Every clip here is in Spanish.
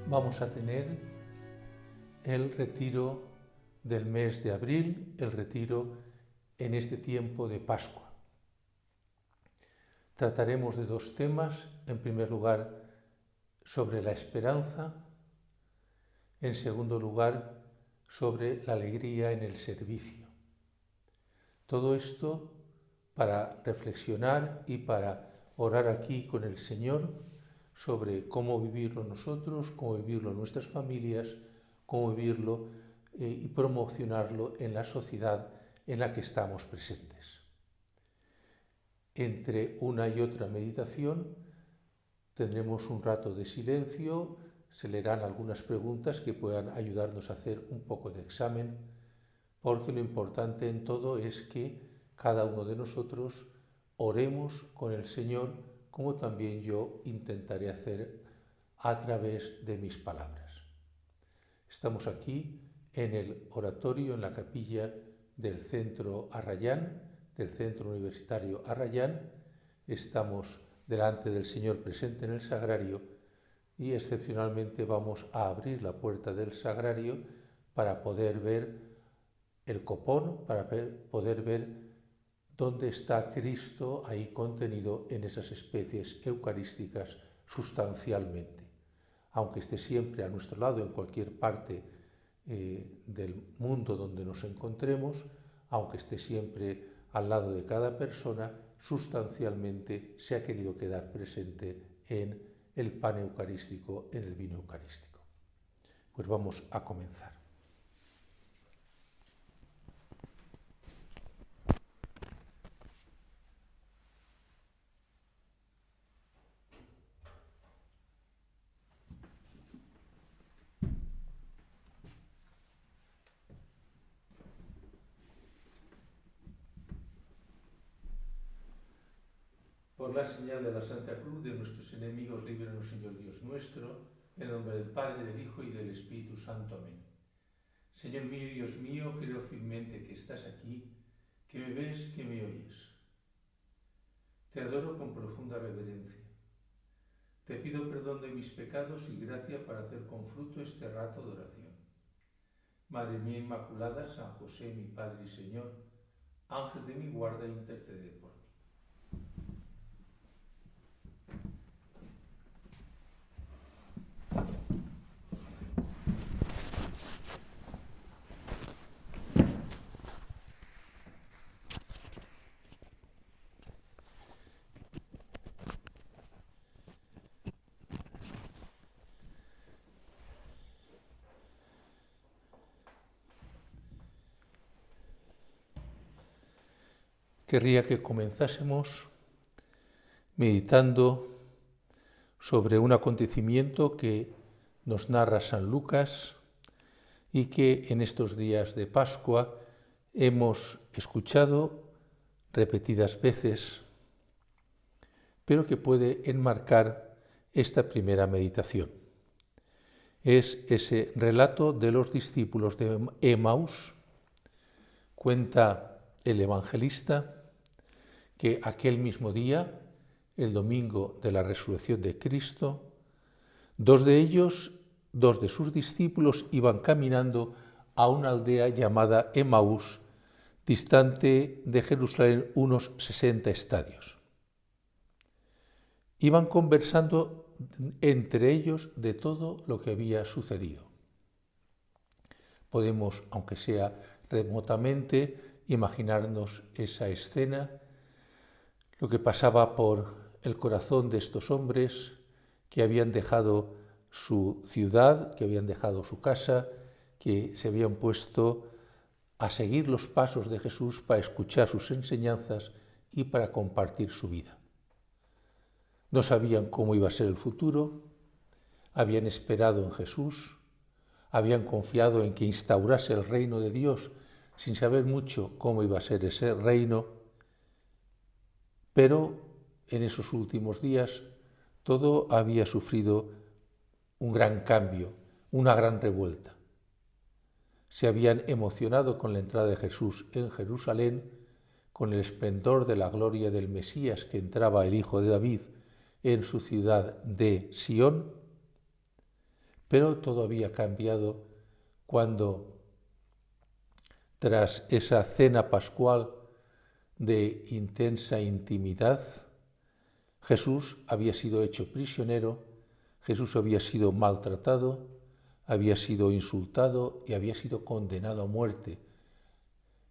vamos a tener el retiro del mes de abril, el retiro en este tiempo de Pascua. Trataremos de dos temas, en primer lugar sobre la esperanza, en segundo lugar sobre la alegría en el servicio. Todo esto para reflexionar y para orar aquí con el Señor sobre cómo vivirlo nosotros, cómo vivirlo en nuestras familias, cómo vivirlo y promocionarlo en la sociedad en la que estamos presentes. Entre una y otra meditación tendremos un rato de silencio, se leerán algunas preguntas que puedan ayudarnos a hacer un poco de examen, porque lo importante en todo es que cada uno de nosotros oremos con el Señor, como también yo intentaré hacer a través de mis palabras. Estamos aquí en el oratorio, en la capilla del Centro Arrayán, del Centro Universitario Arrayán. Estamos delante del Señor presente en el Sagrario y excepcionalmente vamos a abrir la puerta del Sagrario para poder ver el copón, para poder ver dónde está Cristo ahí contenido en esas especies eucarísticas sustancialmente. Aunque esté siempre a nuestro lado en cualquier parte del mundo donde nos encontremos, aunque esté siempre al lado de cada persona, sustancialmente se ha querido quedar presente en el pan eucarístico, en el vino eucarístico. Pues vamos a comenzar. Por la señal de la Santa Cruz de nuestros enemigos, líbranos, Señor Dios nuestro, en el nombre del Padre, del Hijo y del Espíritu Santo. Amén. Señor mío y Dios mío, creo firmemente que estás aquí, que me ves, que me oyes. Te adoro con profunda reverencia. Te pido perdón de mis pecados y gracia para hacer con fruto este rato de oración. Madre mía Inmaculada, San José, mi Padre y Señor, Ángel de mi guarda, intercede por mí. Querría que comenzásemos meditando sobre un acontecimiento que nos narra San Lucas y que en estos días de Pascua hemos escuchado repetidas veces, pero que puede enmarcar esta primera meditación. Es ese relato de los discípulos de Emaús. Cuenta el evangelista que aquel mismo día, el domingo de la resurrección de Cristo, dos de sus discípulos iban caminando a una aldea llamada Emaús, distante de Jerusalén unos 60 estadios. Iban conversando entre ellos de todo lo que había sucedido. Podemos, aunque sea remotamente, imaginarnos esa escena, lo que pasaba por el corazón de estos hombres que habían dejado su ciudad, que habían dejado su casa, que se habían puesto a seguir los pasos de Jesús para escuchar sus enseñanzas y para compartir su vida. No sabían cómo iba a ser el futuro, habían esperado en Jesús, habían confiado en que instaurase el reino de Dios sin saber mucho cómo iba a ser ese reino, pero en esos últimos días todo había sufrido un gran cambio, una gran revuelta. Se habían emocionado con la entrada de Jesús en Jerusalén, con el esplendor de la gloria del Mesías que entraba el Hijo de David en su ciudad de Sión, Pero todo había cambiado cuando, tras esa cena pascual de intensa intimidad, Jesús había sido hecho prisionero, Jesús había sido maltratado, había sido insultado y había sido condenado a muerte.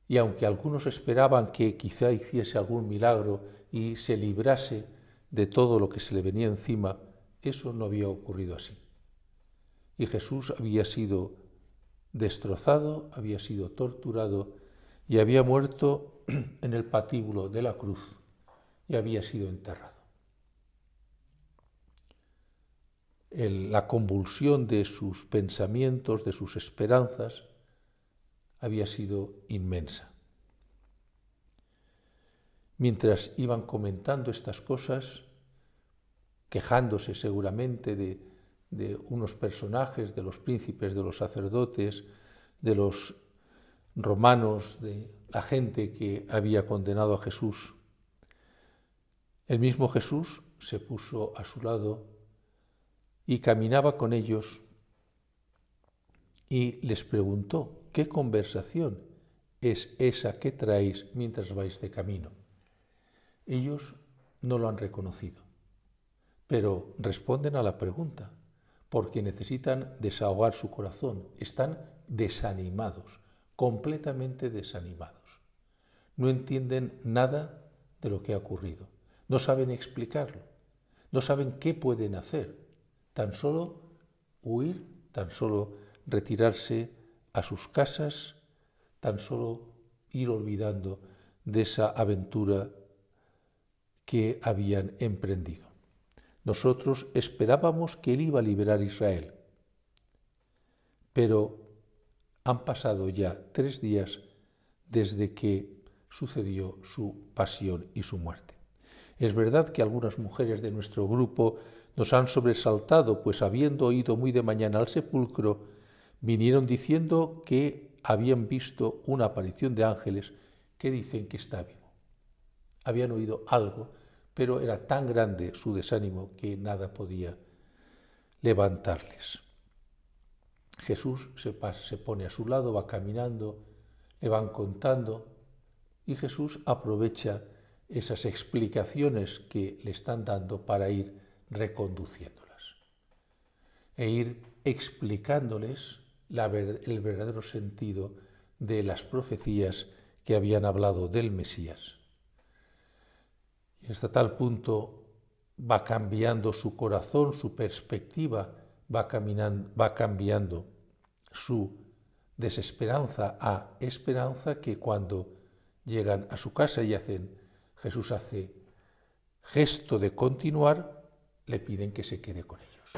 Y aunque algunos esperaban que quizá hiciese algún milagro y se librase de todo lo que se le venía encima, eso no había ocurrido así. Y Jesús había sido destrozado, había sido torturado y había muerto en el patíbulo de la cruz y había sido enterrado. La convulsión de sus pensamientos, de sus esperanzas, había sido inmensa. Mientras iban comentando estas cosas, quejándose seguramente de unos personajes, de los príncipes, de los sacerdotes, de los romanos, de la gente que había condenado a Jesús, el mismo Jesús se puso a su lado y caminaba con ellos y les preguntó: ¿qué conversación es esa que traéis mientras vais de camino? Ellos no lo han reconocido, pero responden a la pregunta porque necesitan desahogar su corazón. Están desanimados, completamente desanimados. No entienden nada de lo que ha ocurrido. No saben explicarlo. No saben qué pueden hacer. Tan solo huir, tan solo retirarse a sus casas, tan solo ir olvidando de esa aventura que habían emprendido. Nosotros esperábamos que Él iba a liberar a Israel, pero han pasado ya 3 días desde que sucedió su pasión y su muerte. Es verdad que algunas mujeres de nuestro grupo nos han sobresaltado, pues habiendo ido muy de mañana al sepulcro, vinieron diciendo que habían visto una aparición de ángeles que dicen que está vivo. Habían oído algo, pero era tan grande su desánimo que nada podía levantarles. Jesús se pone a su lado, va caminando, le van contando y Jesús aprovecha esas explicaciones que le están dando para ir reconduciéndolas e ir explicándoles el verdadero sentido de las profecías que habían hablado del Mesías. Y hasta tal punto va cambiando su corazón, su perspectiva, va cambiando su desesperanza a esperanza, que cuando llegan a su casa y Jesús hace gesto de continuar, le piden que se quede con ellos.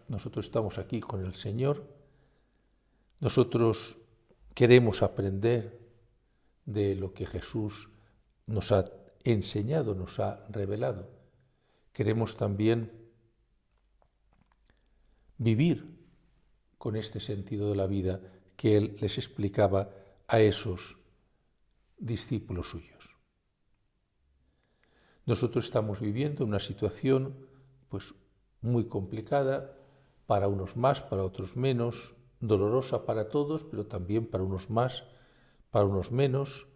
Nosotros estamos aquí con el Señor, nosotros queremos aprender de lo que Jesús nos ha enseñado, nos ha revelado. Queremos también vivir con este sentido de la vida que Él les explicaba a esos discípulos suyos. Nosotros estamos viviendo una situación pues muy complicada, para unos más, para otros menos, dolorosa para todos, pero también para unos más, para unos menos,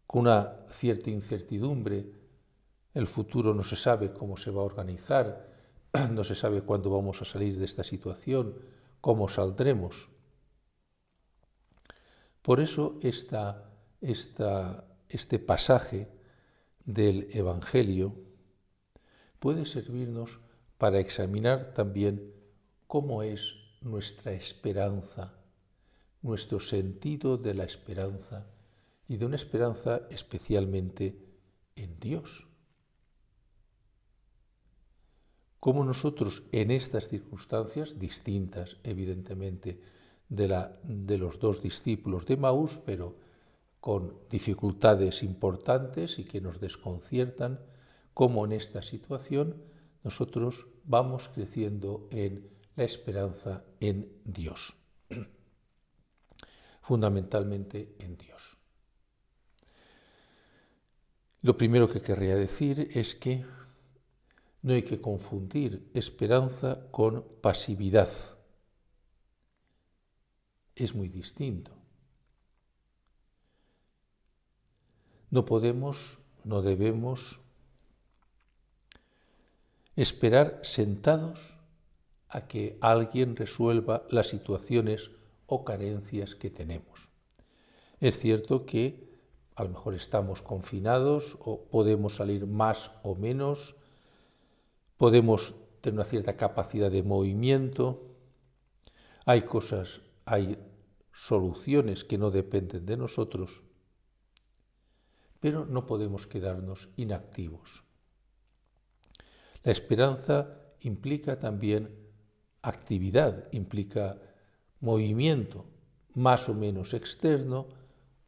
con una cierta incertidumbre. El futuro no se sabe cómo se va a organizar, no se sabe cuándo vamos a salir de esta situación, cómo saldremos. Por eso este pasaje del Evangelio puede servirnos para examinar también cómo es nuestra esperanza, nuestro sentido de la esperanza y de una esperanza especialmente en Dios. Cómo nosotros en estas circunstancias, distintas evidentemente de los 2 discípulos de Maús, pero con dificultades importantes y que nos desconciertan, cómo en esta situación nosotros vamos creciendo en la esperanza en Dios, fundamentalmente en Dios. Lo primero que querría decir es que No hay que confundir esperanza con pasividad. Es muy distinto. No podemos, no debemos esperar sentados a que alguien resuelva las situaciones o carencias que tenemos. Es cierto que a lo mejor estamos confinados o podemos salir más o menos, podemos tener una cierta capacidad de movimiento, hay cosas, hay soluciones que no dependen de nosotros, pero no podemos quedarnos inactivos. La esperanza implica también actividad, implica movimiento, más o menos externo,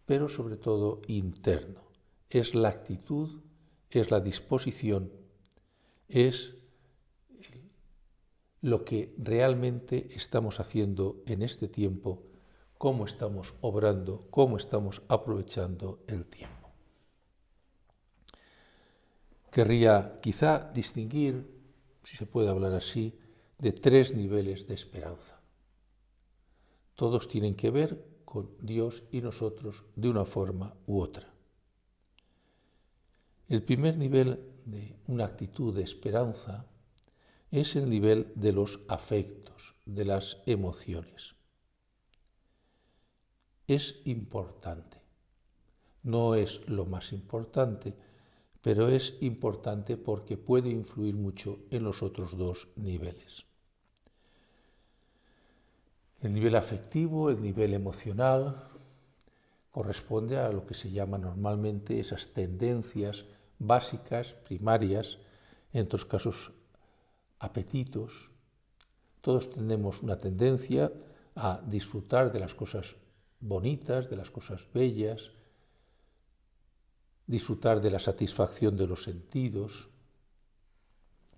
pero sobre todo interno. Es la actitud, es la disposición, es lo que realmente estamos haciendo en este tiempo, cómo estamos obrando, cómo estamos aprovechando el tiempo. Querría quizá distinguir, si se puede hablar así, de 3 niveles de esperanza. Todos tienen que ver con Dios y nosotros de una forma u otra. El primer nivel de una actitud de esperanza es el nivel de los afectos, de las emociones. Es importante. No es lo más importante, pero es importante porque puede influir mucho en los otros 2 niveles. El nivel afectivo, el nivel emocional, corresponde a lo que se llama normalmente esas tendencias básicas, primarias, en otros casos apetitos. Todos tenemos una tendencia a disfrutar de las cosas bonitas, de las cosas bellas, disfrutar de la satisfacción de los sentidos.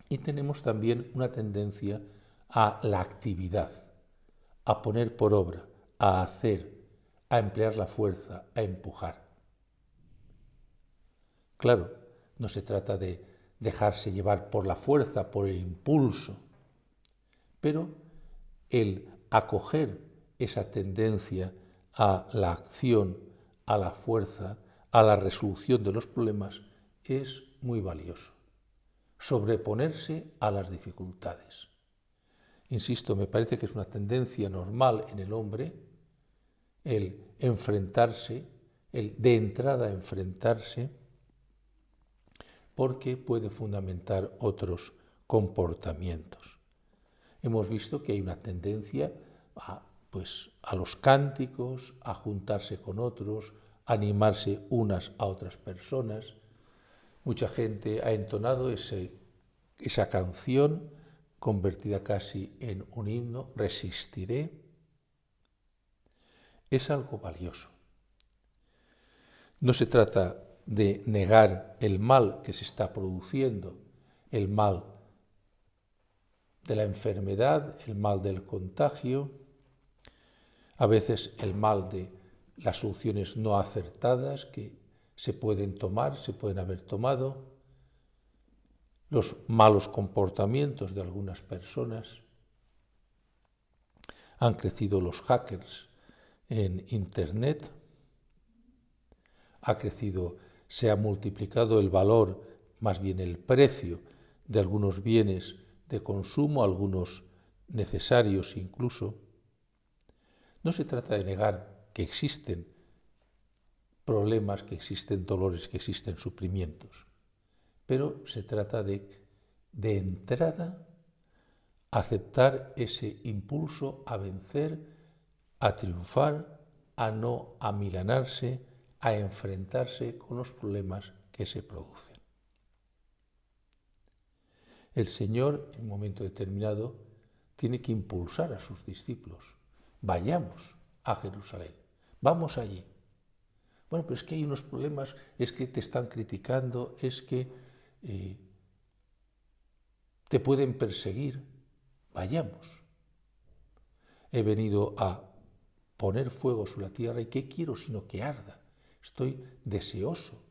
Y tenemos también una tendencia a la actividad, a poner por obra, a hacer, a emplear la fuerza, a empujar. Claro, no se trata de dejarse llevar por la fuerza, por el impulso, pero el acoger esa tendencia a la acción, a la fuerza, a la resolución de los problemas es muy valioso. Sobreponerse a las dificultades. Insisto, me parece que es una tendencia normal en el hombre el enfrentarse, el de entrada enfrentarse, porque puede fundamentar otros comportamientos. Hemos visto que hay una tendencia a los cánticos, a juntarse con otros, a animarse unas a otras personas. Mucha gente ha entonado esa canción, convertida casi en un himno, Resistiré. Es algo valioso. No se trata de negar el mal que se está produciendo, el mal de la enfermedad, el mal del contagio, a veces el mal de las soluciones no acertadas que se pueden tomar, se pueden haber tomado, los malos comportamientos de algunas personas. Han crecido los hackers en Internet, se ha multiplicado el valor, más bien el precio de algunos bienes de consumo, algunos necesarios incluso. No se trata de negar que existen problemas, que existen dolores, que existen sufrimientos, pero se trata de entrada, aceptar ese impulso a vencer, a triunfar, a no amilanarse, a enfrentarse con los problemas que se producen. El Señor, en un momento determinado, tiene que impulsar a sus discípulos. Vayamos a Jerusalén, vamos allí. Bueno, pero es que hay unos problemas, es que te están criticando, es que te pueden perseguir. Vayamos. He venido a poner fuego sobre la tierra y ¿qué quiero sino que arda? Estoy deseoso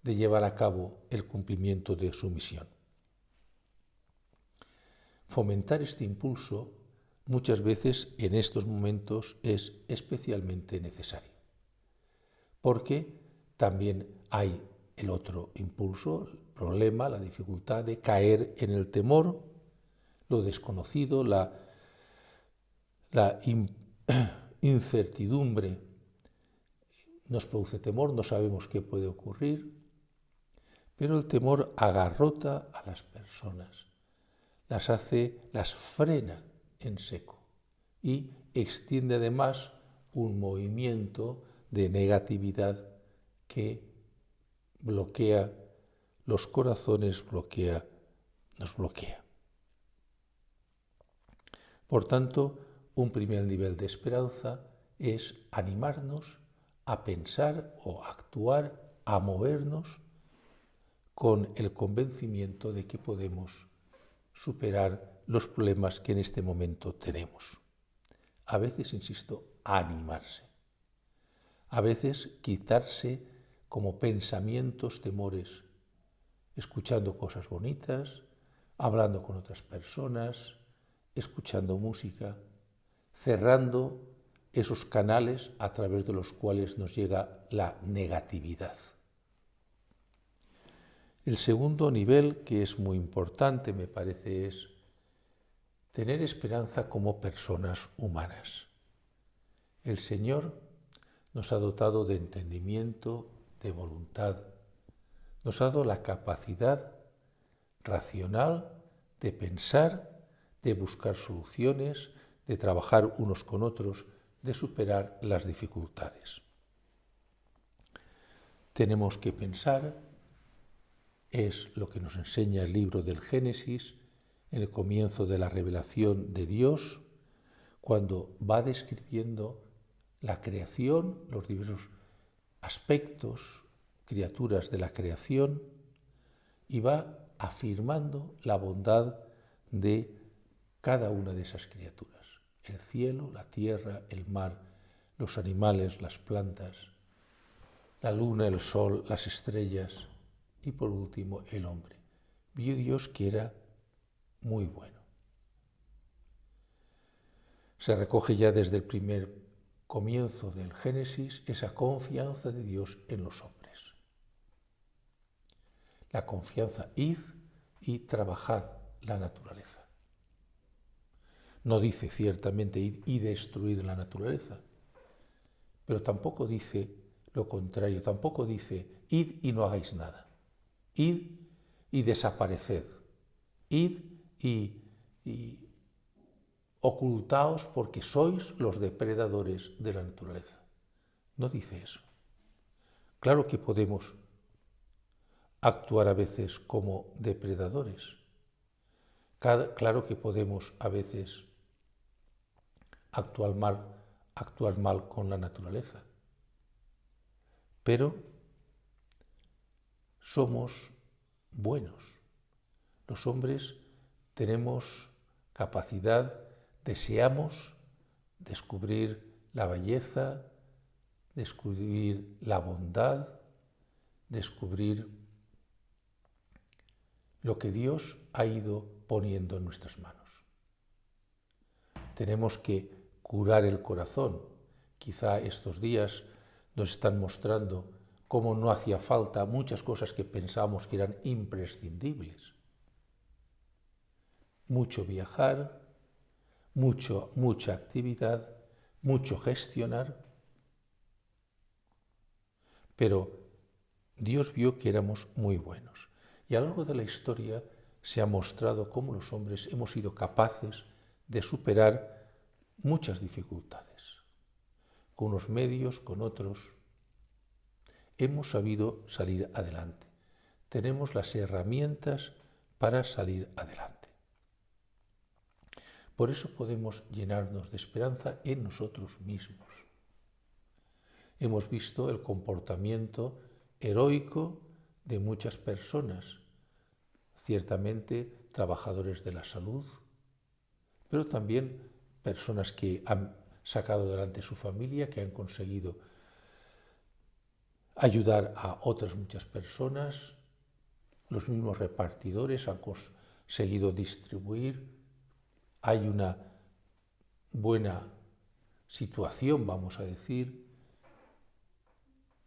de llevar a cabo el cumplimiento de su misión. fomentar este impulso muchas veces en estos momentos es especialmente necesario, porque también hay el otro impulso, el problema, la dificultad de caer en el temor, lo desconocido, la incertidumbre nos produce temor, no sabemos qué puede ocurrir, pero el temor agarrota a las personas, las frena en seco y extiende además un movimiento de negatividad que bloquea los corazones, nos bloquea. Por tanto, un primer nivel de esperanza es animarnos a pensar o a actuar, a movernos con el convencimiento de que podemos superar los problemas que en este momento tenemos. A veces, insisto, animarse. A veces quitarse como pensamientos, temores, escuchando cosas bonitas, hablando con otras personas, escuchando música, cerrando esos canales a través de los cuales nos llega la negatividad. El segundo nivel, que es muy importante, me parece, es tener esperanza como personas humanas. El Señor nos ha dotado de entendimiento, de voluntad, nos ha dado la capacidad racional de pensar, de buscar soluciones, de trabajar unos con otros, de superar las dificultades. Tenemos que pensar, es lo que nos enseña el libro del Génesis, en el comienzo de la revelación de Dios, cuando va describiendo la creación, los diversos aspectos, criaturas de la creación, y va afirmando la bondad de cada una de esas criaturas. El cielo, la tierra, el mar, los animales, las plantas, la luna, el sol, las estrellas y por último el hombre. Vio Dios que era muy bueno. Se recoge ya desde el primer comienzo del Génesis esa confianza de Dios en los hombres. La confianza, id y trabajad la naturaleza. No dice ciertamente id y destruid la naturaleza, pero tampoco dice lo contrario, tampoco dice id y no hagáis nada, id y desapareced, id y ocultaos porque sois los depredadores de la naturaleza. No dice eso. Claro que podemos actuar a veces como depredadores. Claro que podemos a veces actuar mal con la naturaleza. Pero somos buenos. Los hombres tenemos capacidad, deseamos descubrir la belleza, descubrir la bondad, descubrir lo que Dios ha ido poniendo en nuestras manos. Tenemos que curar el corazón. Quizá estos días nos están mostrando cómo no hacía falta muchas cosas que pensábamos que eran imprescindibles. Mucho viajar, mucha actividad, mucho gestionar. Pero Dios vio que éramos muy buenos. Y a lo largo de la historia se ha mostrado cómo los hombres hemos sido capaces de superar muchas dificultades. Con unos medios, con otros, hemos sabido salir adelante. Tenemos las herramientas para salir adelante. Por eso podemos llenarnos de esperanza en nosotros mismos. Hemos visto el comportamiento heroico de muchas personas, ciertamente trabajadores de la salud, pero también personas que han sacado adelante su familia, que han conseguido ayudar a otras muchas personas, los mismos repartidores han conseguido distribuir hay una buena situación, vamos a decir.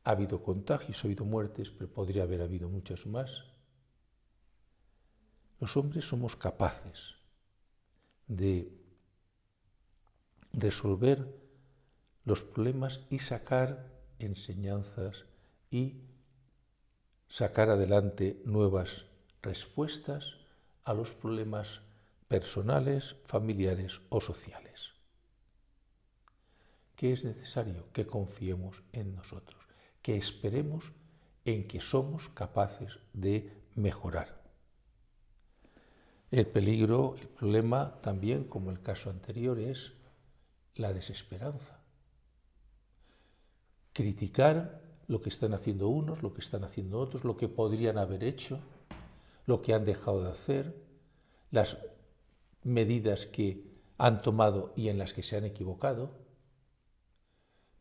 Ha habido contagios, ha habido muertes, pero podría haber habido muchas más. Los hombres somos capaces de resolver los problemas y sacar enseñanzas y sacar adelante nuevas respuestas a los problemas personales, familiares o sociales. Que es necesario que confiemos en nosotros, que esperemos en que somos capaces de mejorar. El peligro, el problema también, como el caso anterior, es la desesperanza. Criticar lo que están haciendo unos, lo que están haciendo otros, lo que podrían haber hecho, lo que han dejado de hacer, las medidas que han tomado y en las que se han equivocado.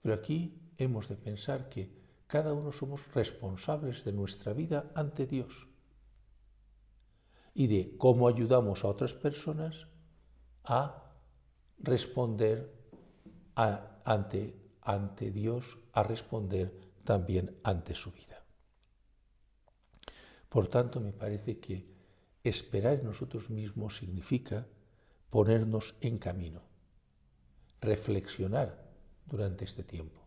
Pero aquí hemos de pensar que cada uno somos responsables de nuestra vida ante Dios y de cómo ayudamos a otras personas a responder ante Dios, a responder también ante su vida. Por tanto, me parece que esperar en nosotros mismos significa ponernos en camino, reflexionar durante este tiempo,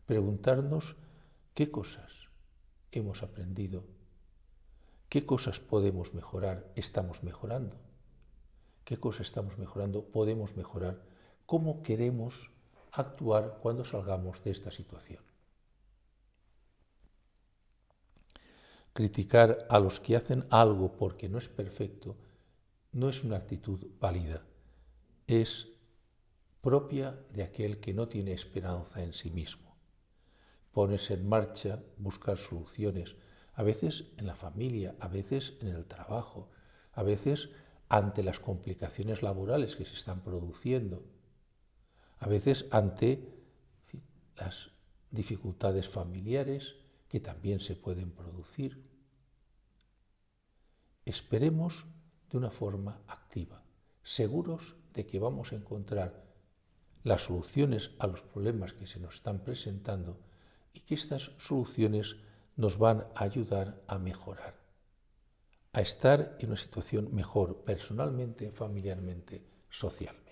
preguntarnos qué cosas hemos aprendido, qué cosas podemos mejorar, estamos mejorando, qué cosas estamos mejorando, podemos mejorar, cómo queremos actuar cuando salgamos de esta situación. Criticar a los que hacen algo porque no es perfecto no es una actitud válida, es propia de aquel que no tiene esperanza en sí mismo. Ponerse en marcha, buscar soluciones, a veces en la familia, a veces en el trabajo, a veces ante las complicaciones laborales que se están produciendo, a veces ante las dificultades familiares que también se pueden producir. Esperemos de una forma activa, seguros de que vamos a encontrar las soluciones a los problemas que se nos están presentando y que estas soluciones nos van a ayudar a mejorar, a estar en una situación mejor personalmente, familiarmente, socialmente.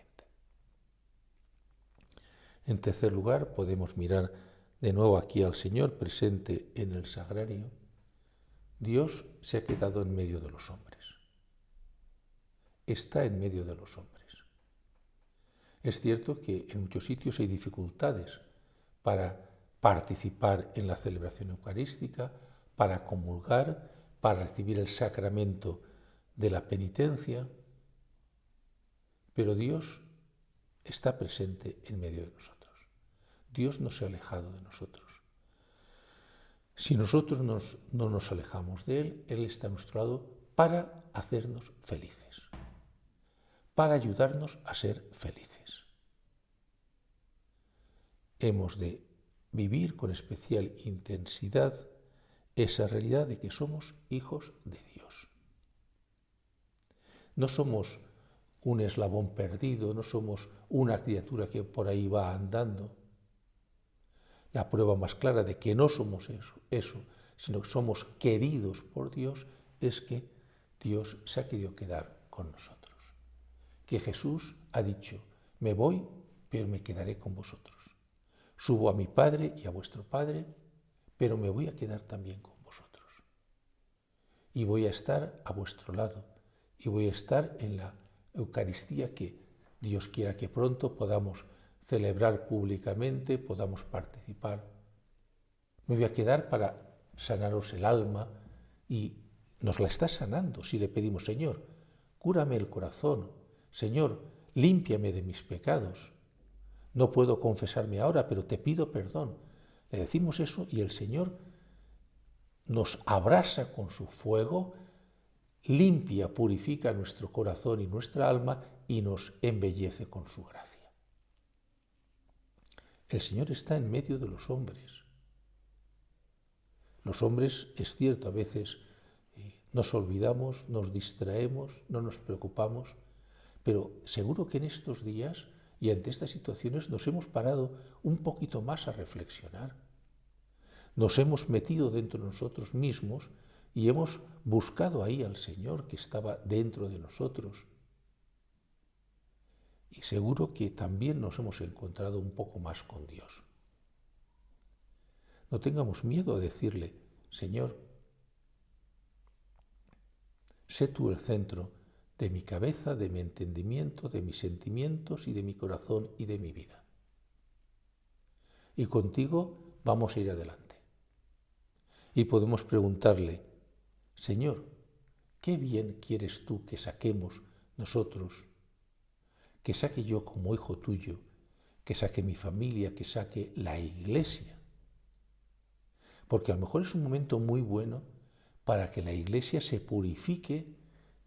En tercer lugar, podemos mirar de nuevo aquí al Señor presente en el sagrario. Dios se ha quedado en medio de los hombres. Está en medio de los hombres. Es cierto que en muchos sitios hay dificultades para participar en la celebración eucarística, para comulgar, para recibir el sacramento de la penitencia, pero Dios está presente en medio de nosotros. Dios no se ha alejado de nosotros. Si nosotros no nos alejamos de Él, Él está a nuestro lado para hacernos felices, para ayudarnos a ser felices. Hemos de vivir con especial intensidad esa realidad de que somos hijos de Dios. No somos un eslabón perdido, no somos una criatura que por ahí va andando. La prueba más clara de que no somos eso, sino que somos queridos por Dios, es que Dios se ha querido quedar con nosotros. Que Jesús ha dicho, me voy, pero me quedaré con vosotros. Subo a mi Padre y a vuestro Padre, pero me voy a quedar también con vosotros. Y voy a estar a vuestro lado, y voy a estar en la Eucaristía que Dios quiera que pronto podamos celebrar públicamente, podamos participar. Me voy a quedar para sanaros el alma y nos la está sanando si le pedimos, Señor, cúrame el corazón, Señor, límpiame de mis pecados. No puedo confesarme ahora, pero te pido perdón. Le decimos eso y el Señor nos abrasa con su fuego, limpia, purifica nuestro corazón y nuestra alma y nos embellece con su gracia. El Señor está en medio de los hombres. Los hombres, es cierto, a veces nos olvidamos, nos distraemos, no nos preocupamos, Pero seguro que en estos días y ante estas situaciones nos hemos parado un poquito más a reflexionar. Nos hemos metido dentro de nosotros mismos y hemos buscado ahí al Señor que estaba dentro de nosotros. Y seguro que también nos hemos encontrado un poco más con Dios. No tengamos miedo a decirle, Señor, sé tú el centro de mi cabeza, de mi entendimiento, de mis sentimientos y de mi corazón y de mi vida. Y contigo vamos a ir adelante. Y podemos preguntarle, Señor, ¿qué bien quieres tú que saquemos nosotros? Que saque yo como hijo tuyo, que saque mi familia, que saque la Iglesia. Porque a lo mejor es un momento muy bueno para que la Iglesia se purifique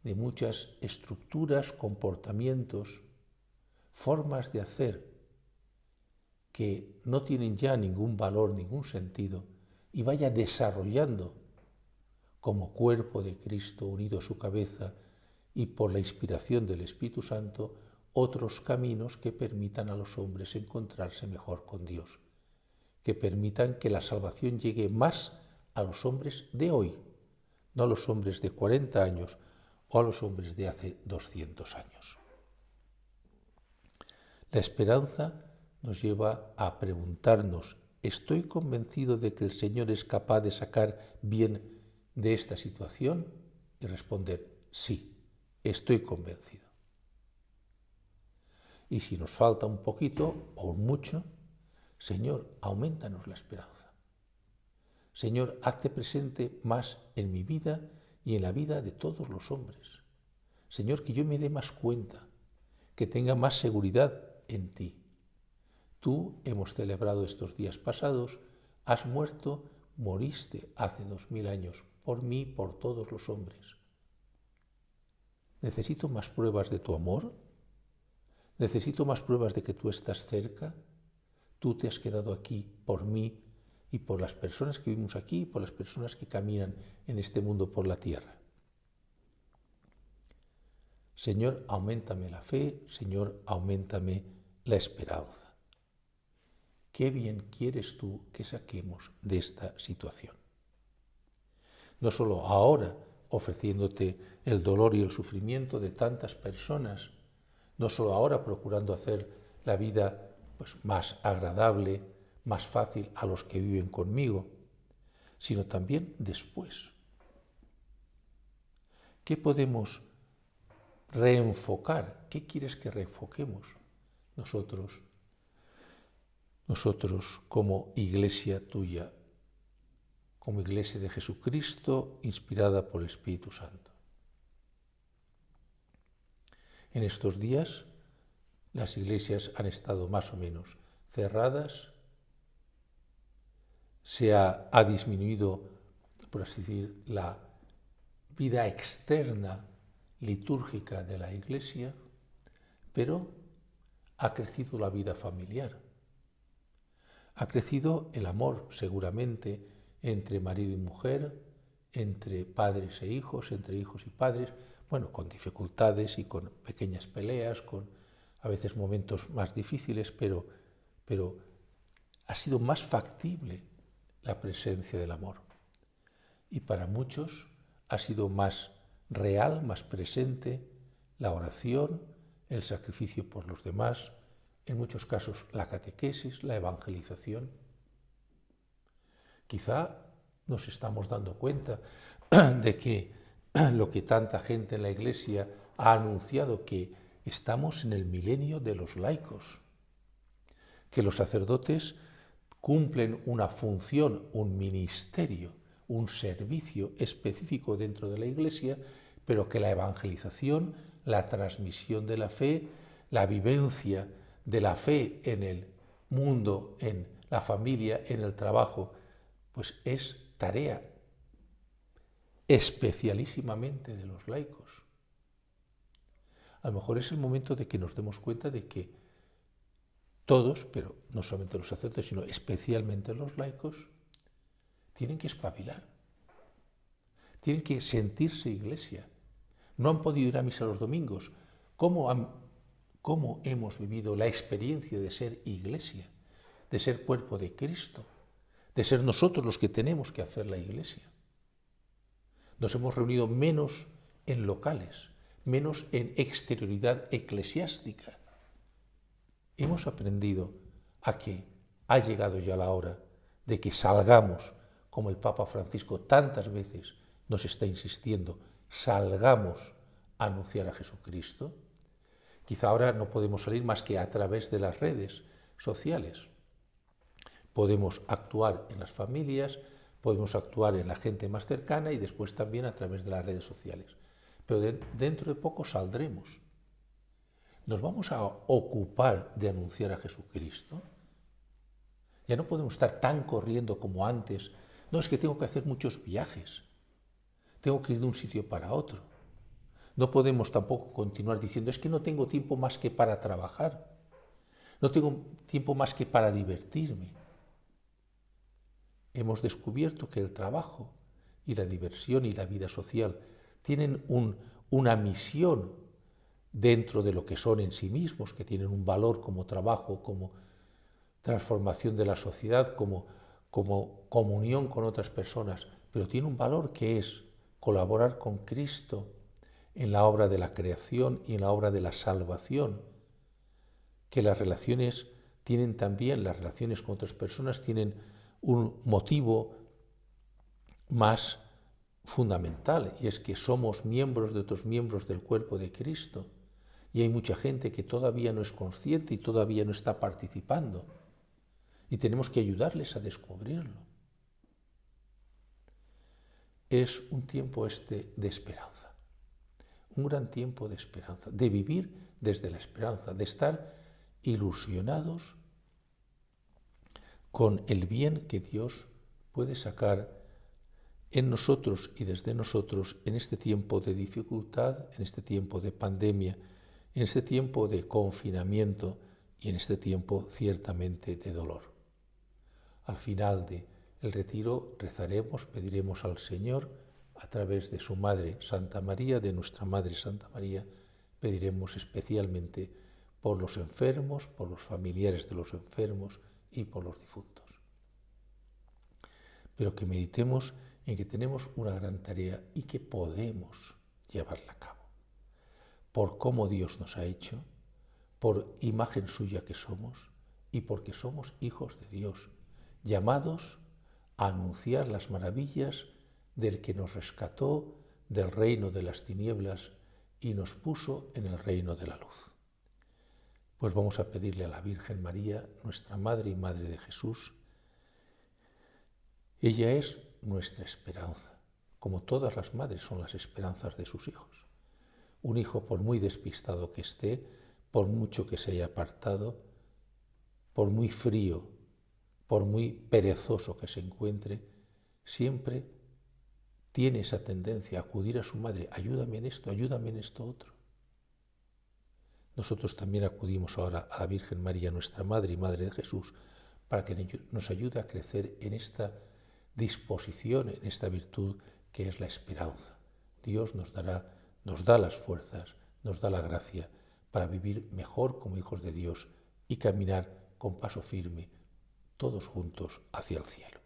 de muchas estructuras, comportamientos, formas de hacer que no tienen ya ningún valor, ningún sentido, y vaya desarrollando como cuerpo de Cristo unido a su cabeza y por la inspiración del Espíritu Santo otros caminos que permitan a los hombres encontrarse mejor con Dios, que permitan que la salvación llegue más a los hombres de hoy, no a los hombres de 40 años o a los hombres de hace 200 años. La esperanza nos lleva a preguntarnos, ¿estoy convencido de que el Señor es capaz de sacar bien de esta situación? Y responder, sí, estoy convencido. Y si nos falta un poquito o mucho, Señor, aumentanos la esperanza. Señor, hazte presente más en mi vida y en la vida de todos los hombres. Señor, que yo me dé más cuenta, que tenga más seguridad en ti. Tú, hemos celebrado estos días pasados, has muerto, moriste hace 2000 años, por mí, por todos los hombres. ¿Necesito más pruebas de tu amor? ¿Necesito más pruebas de que tú estás cerca? Tú te has quedado aquí por mí y por las personas que vivimos aquí y por las personas que caminan en este mundo por la tierra. Señor, auméntame la fe, Señor, auméntame la esperanza. ¿Qué bien quieres tú que saquemos de esta situación? No solo ahora ofreciéndote el dolor y el sufrimiento de tantas personas, no solo ahora procurando hacer la vida más agradable, más fácil a los que viven conmigo, sino también después. ¿Qué podemos reenfocar? ¿Qué quieres que reenfoquemos nosotros como iglesia tuya, como iglesia de Jesucristo inspirada por el Espíritu Santo? En estos días las iglesias han estado más o menos cerradas, se ha disminuido, por así decir, la vida externa litúrgica de la iglesia, pero ha crecido la vida familiar. Ha crecido el amor, seguramente, entre marido y mujer, entre padres e hijos, entre hijos y padres, bueno, con dificultades y con pequeñas peleas, con a veces momentos más difíciles, pero ha sido más factible la presencia del amor. Y para muchos ha sido más real, más presente la oración, el sacrificio por los demás, en muchos casos la catequesis, la evangelización. Quizá nos estamos dando cuenta de que lo que tanta gente en la Iglesia ha anunciado, que estamos en el milenio de los laicos, que los sacerdotes cumplen una función, un ministerio, un servicio específico dentro de la Iglesia, pero que la evangelización, la transmisión de la fe, la vivencia de la fe en el mundo, en la familia, en el trabajo, pues es tarea especialísimamente de los laicos. A lo mejor es el momento de que nos demos cuenta de que todos, pero no solamente los sacerdotes, sino especialmente los laicos, tienen que espabilar, tienen que sentirse iglesia. No han podido ir a misa los domingos, cómo hemos vivido la experiencia de ser iglesia, de ser cuerpo de Cristo, de ser nosotros los que tenemos que hacer la iglesia. Nos hemos reunido menos en locales, menos en exterioridad eclesiástica. Hemos aprendido a que ha llegado ya la hora de que salgamos, como el Papa Francisco tantas veces nos está insistiendo, salgamos a anunciar a Jesucristo. Quizá ahora no podemos salir más que a través de las redes sociales. Podemos actuar en las familias, podemos actuar en la gente más cercana y después también a través de las redes sociales. Pero dentro de poco saldremos. ¿Nos vamos a ocupar de anunciar a Jesucristo? Ya no podemos estar tan corriendo como antes. No, es que tengo que hacer muchos viajes. Tengo que ir de un sitio para otro. No podemos tampoco continuar diciendo, es que no tengo tiempo más que para trabajar. No tengo tiempo más que para divertirme. Hemos descubierto que el trabajo y la diversión y la vida social tienen una misión dentro de lo que son en sí mismos, que tienen un valor como trabajo, como transformación de la sociedad, como comunión con otras personas, pero tiene un valor que es colaborar con Cristo en la obra de la creación y en la obra de la salvación, que las relaciones tienen también, las relaciones con otras personas tienen un motivo más fundamental, y es que somos miembros de otros miembros del cuerpo de Cristo, y hay mucha gente que todavía no es consciente y todavía no está participando, y tenemos que ayudarles a descubrirlo. Es un tiempo de esperanza, un gran tiempo de esperanza, de vivir desde la esperanza, de estar ilusionados con el bien que Dios puede sacar en nosotros y desde nosotros en este tiempo de dificultad, en este tiempo de pandemia, en este tiempo de confinamiento y en este tiempo ciertamente de dolor. Al final del retiro rezaremos, pediremos al Señor a través de su Madre Santa María, de nuestra Madre Santa María, pediremos especialmente por los enfermos, por los familiares de los enfermos y por los difuntos. Pero que meditemos en que tenemos una gran tarea y que podemos llevarla a cabo. Por cómo Dios nos ha hecho, por imagen suya que somos y porque somos hijos de Dios, llamados a anunciar las maravillas del que nos rescató del reino de las tinieblas y nos puso en el reino de la luz. Pues vamos a pedirle a la Virgen María, nuestra Madre y Madre de Jesús. Ella es nuestra esperanza, como todas las madres son las esperanzas de sus hijos. Un hijo, por muy despistado que esté, por mucho que se haya apartado, por muy frío, por muy perezoso que se encuentre, siempre tiene esa tendencia a acudir a su madre, ayúdame en esto otro. Nosotros también acudimos ahora a la Virgen María, nuestra Madre y Madre de Jesús, para que nos ayude a crecer en esta disposición, en esta virtud que es la esperanza. Dios nos da las fuerzas, nos da la gracia para vivir mejor como hijos de Dios y caminar con paso firme, todos juntos hacia el cielo.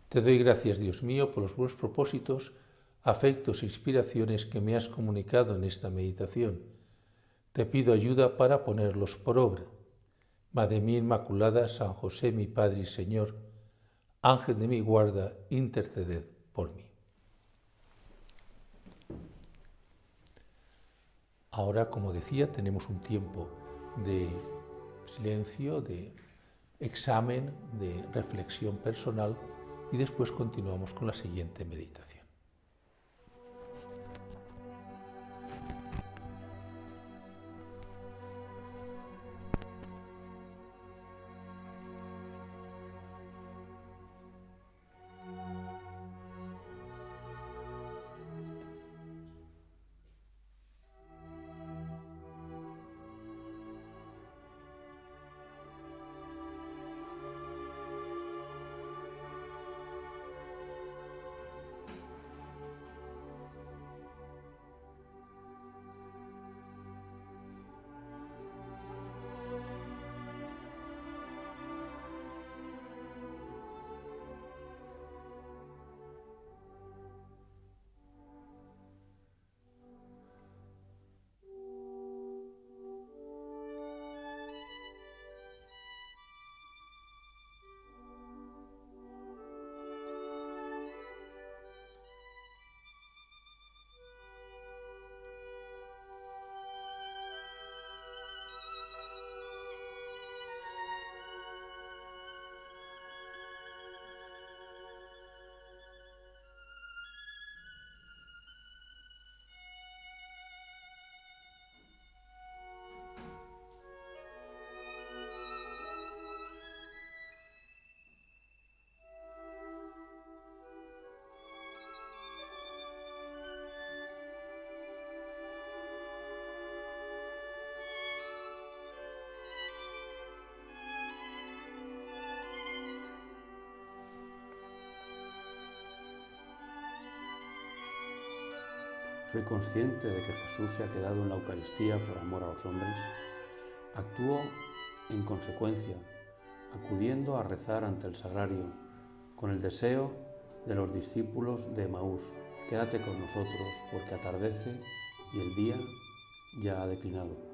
Te doy gracias, Dios mío, por los buenos propósitos, afectos e inspiraciones que me has comunicado en esta meditación. Te pido ayuda para ponerlos por obra. Madre mía Inmaculada, San José, mi Padre y Señor, Ángel de mi guarda, interceded por mí. Ahora, como decía, tenemos un tiempo de silencio, de examen, de reflexión personal y después continuamos con la siguiente meditación. Soy consciente de que Jesús se ha quedado en la Eucaristía por amor a los hombres. Actúo en consecuencia, acudiendo a rezar ante el sagrario, con el deseo de los discípulos de Emaús: quédate con nosotros porque atardece y el día ya ha declinado.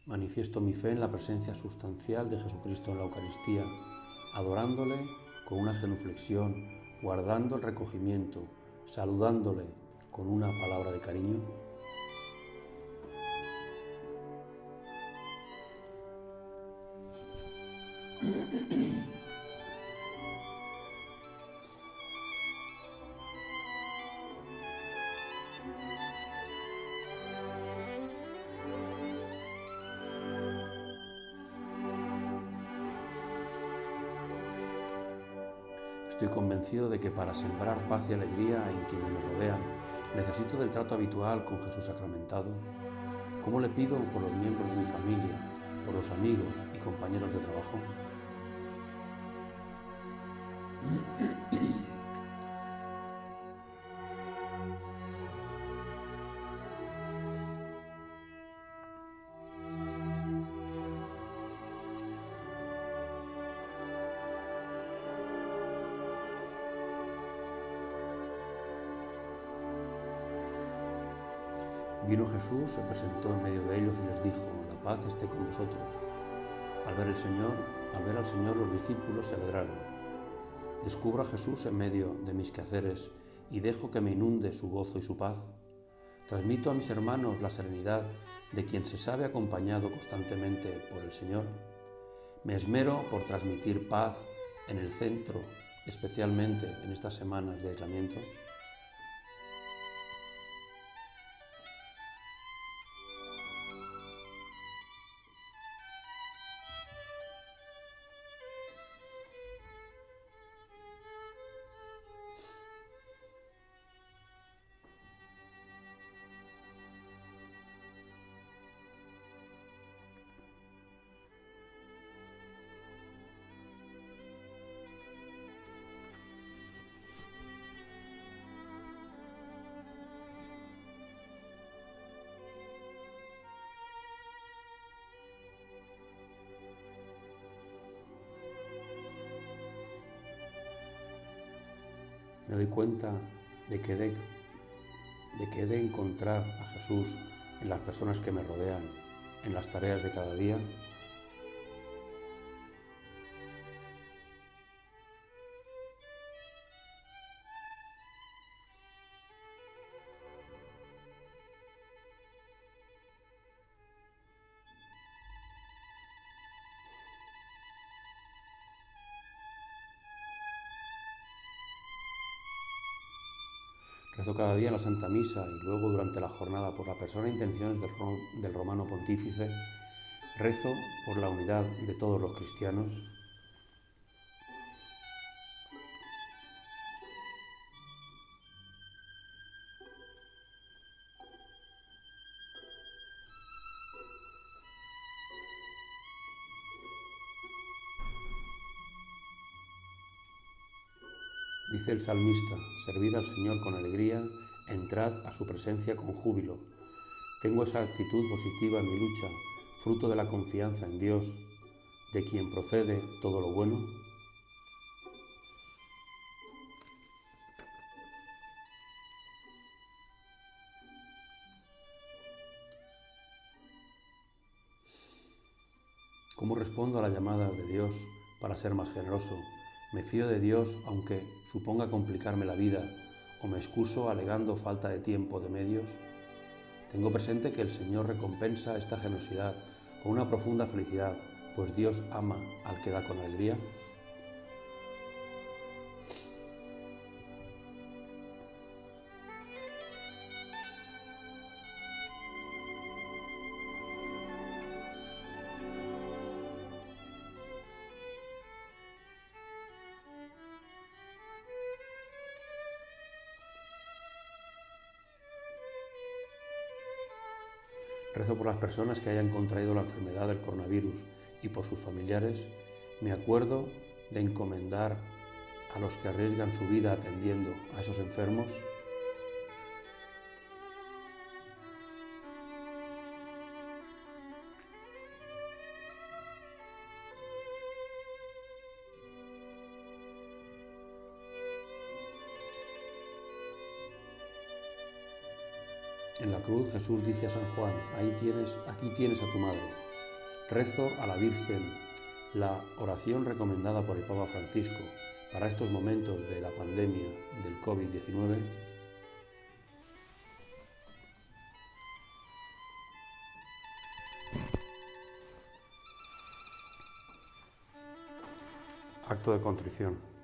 Manifiesto mi fe en la presencia sustancial de Jesucristo en la Eucaristía, adorándole con una genuflexión, guardando el recogimiento, saludándole con una palabra de cariño. Estoy convencido de que para sembrar paz y alegría en quienes me rodean, necesito del trato habitual con Jesús sacramentado. ¿Cómo le pido por los miembros de mi familia, por los amigos y compañeros de trabajo? Vino Jesús, se presentó en medio de ellos y les dijo: la paz esté con vosotros. Al ver al Señor, los discípulos se alegraron. Descubro a Jesús en medio de mis quehaceres y dejo que me inunde su gozo y su paz. Transmito a mis hermanos la serenidad de quien se sabe acompañado constantemente por el Señor. Me esmero por transmitir paz en el centro, especialmente en estas semanas de aislamiento. Me doy cuenta de que he de encontrar a Jesús en las personas que me rodean, en las tareas de cada día. Rezo cada día la Santa Misa y luego durante la jornada por la persona e intenciones del Romano Pontífice. Rezo por la unidad de todos los cristianos. Dice el salmista: servid al Señor con alegría, entrad a su presencia con júbilo. Tengo esa actitud positiva en mi lucha, fruto de la confianza en Dios, de quien procede todo lo bueno. ¿Cómo respondo a la llamada de Dios para ser más generoso? ¿Me fío de Dios aunque suponga complicarme la vida o me excuso alegando falta de tiempo o de medios? Tengo presente que el Señor recompensa esta generosidad con una profunda felicidad, pues Dios ama al que da con alegría. Rezo por las personas que hayan contraído la enfermedad del coronavirus y por sus familiares. Me acuerdo de encomendar a los que arriesgan su vida atendiendo a esos enfermos. En la cruz Jesús dice a San Juan: aquí tienes a tu madre. Rezo a la Virgen la oración recomendada por el Papa Francisco para estos momentos de la pandemia del COVID-19. Acto de contrición.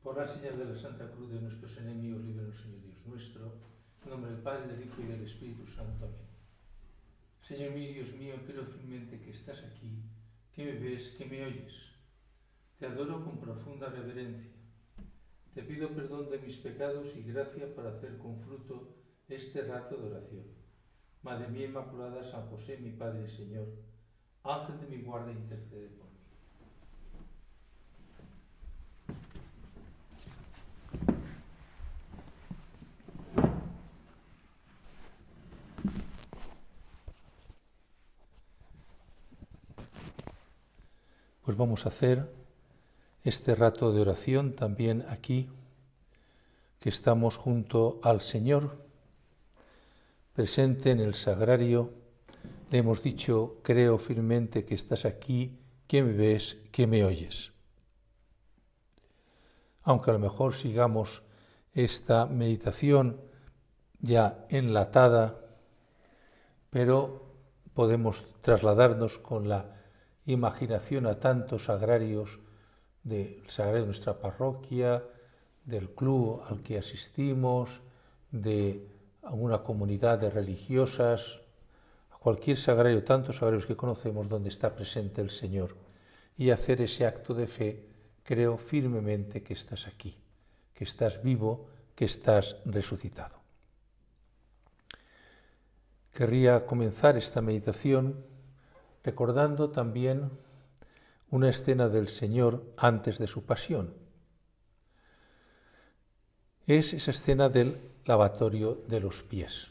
Por la señal de la Santa Cruz de nuestros enemigos, líbranos, Señor Dios nuestro. En nombre del Padre, del Hijo y del Espíritu Santo. Amén. Señor mío, Dios mío, creo firmemente que estás aquí, que me ves, que me oyes. Te adoro con profunda reverencia. Te pido perdón de mis pecados y gracia para hacer con fruto este rato de oración. Madre mía Inmaculada, San José, mi Padre y Señor, Ángel de mi guarda, intercede por mí. Pues vamos a hacer este rato de oración también aquí, que estamos junto al Señor, presente en el sagrario. Le hemos dicho: creo firmemente que estás aquí, que me ves, que me oyes. Aunque a lo mejor sigamos esta meditación ya enlatada, pero podemos trasladarnos con la imaginación a tantos sagrarios del sagrario de nuestra parroquia, del club al que asistimos, de una comunidad de religiosas, a cualquier sagrario, tantos sagrarios que conocemos donde está presente el Señor, y hacer ese acto de fe: creo firmemente que estás aquí, que estás vivo, que estás resucitado. Querría comenzar esta meditación recordando también una escena del Señor antes de su pasión. Es esa escena del lavatorio de los pies.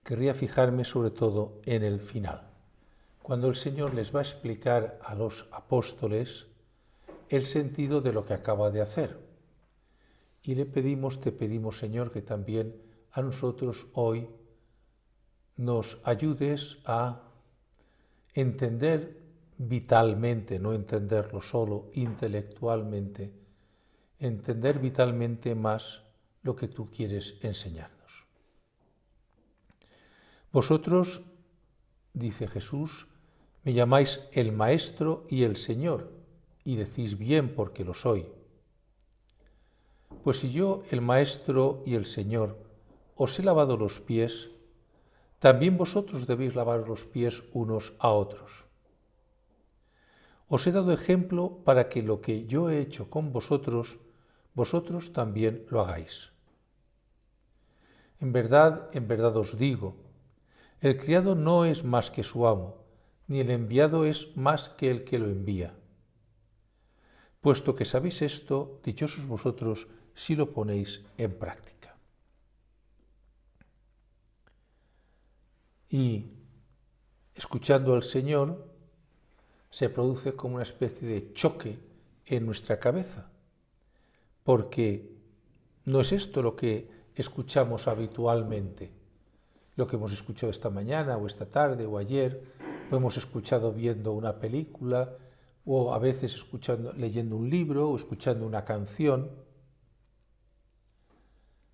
Querría fijarme sobre todo en el final, cuando el Señor les va a explicar a los apóstoles el sentido de lo que acaba de hacer. Y te pedimos, Señor, que también a nosotros hoy nos ayudes a entender vitalmente, no entenderlo solo intelectualmente, entender vitalmente más lo que tú quieres enseñarnos. Vosotros, dice Jesús, me llamáis el Maestro y el Señor, y decís bien porque lo soy. Pues si yo, el Maestro y el Señor, os he lavado los pies, también vosotros debéis lavar los pies unos a otros. Os he dado ejemplo para que lo que yo he hecho con vosotros, vosotros también lo hagáis. En verdad os digo, el criado no es más que su amo, ni el enviado es más que el que lo envía. Puesto que sabéis esto, dichosos vosotros si lo ponéis en práctica. Y escuchando al Señor, se produce como una especie de choque en nuestra cabeza, porque no es esto lo que escuchamos habitualmente, lo que hemos escuchado esta mañana o esta tarde o ayer, o hemos escuchado viendo una película, o a veces leyendo un libro o escuchando una canción.